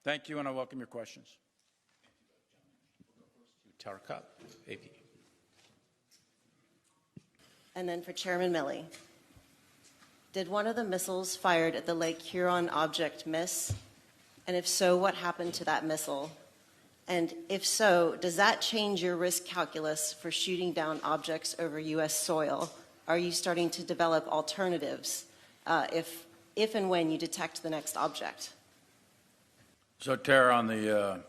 Thank you, and I welcome your questions. Tara Cobb, AP. And then for Chairman Milley, did one of the missiles fired at the Lake Huron object miss? And if so, what happened to that missile? And if so, does that change your risk calculus for shooting down objects over U.S. soil? Are you starting to develop alternatives if and when you detect the next object? So, Tara, on the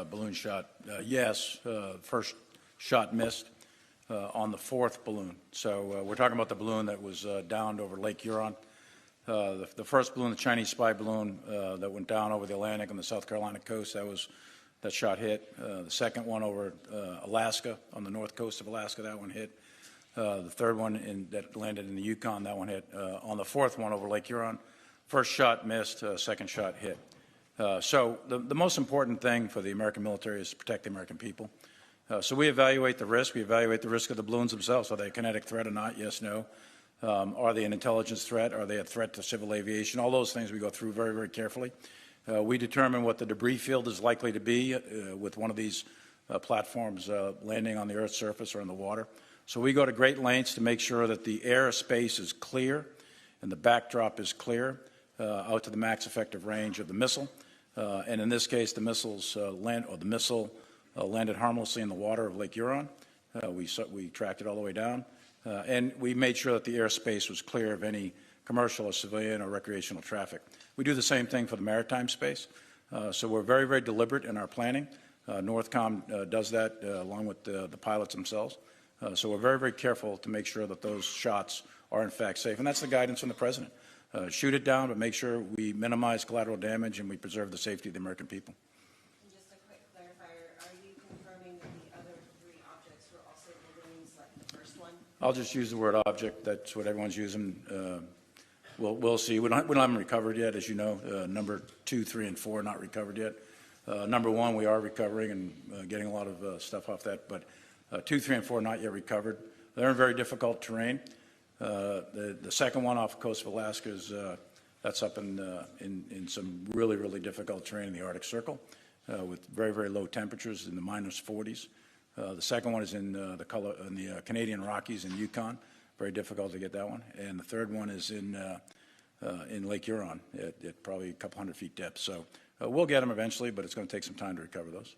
balloon shot, yes, first shot missed on the fourth balloon. So we're talking about the balloon that was downed over Lake Huron. The first balloon, the Chinese spy balloon that went down over the Atlantic on the South Carolina coast, that shot hit. The second one over Alaska, on the north coast of Alaska, that one hit. The third one that landed in the Yukon, that one hit. On the fourth one over Lake Huron, first shot missed, second shot hit. So the most important thing for the American military is to protect the American people. So we evaluate the risk. We evaluate the risk of the balloons themselves. Are they a kinetic threat or not? Yes, no. Are they an intelligence threat? Are they a threat to civil aviation? All those things we go through very, very carefully. We determine what the debris field is likely to be with one of these platforms landing on the Earth's surface or in the water. So we go to great lengths to make sure that the airspace is clear and the backdrop is clear out to the max effective range of the missile. And in this case, the missile landed harmlessly in the water of Lake Huron. We tracked it all the way down, and we made sure that the airspace was clear of any commercial or civilian or recreational traffic. We do the same thing for the maritime space. So we're very, very deliberate in our planning. NORTHCOM does that along with the pilots themselves. So we're very, very careful to make sure that those shots are in fact safe. And that's the guidance from the President. Shoot it down, but make sure we minimize collateral damage and we preserve the safety of the American people. And just a quick clarifier, are you confirming that the other three objects were also balloons like the first one? I'll just use the word object. That's what everyone's using. We'll see. We don't have them recovered yet, as you know. Number 2, 3, and 4 are not recovered yet. Number 1, we are recovering and getting a lot of stuff off that, but 2, 3, and 4 are not yet recovered. They're in very difficult terrain. The second one off the coast of Alaska is that's up in some really, really difficult terrain in the Arctic Circle with very, very low temperatures in the -40s. The second one is in the Canadian Rockies in Yukon. Very difficult to get that one. And the third one is in Lake Huron at probably a couple hundred feet depth. So we'll get them eventually, but it's going to take some time to recover those.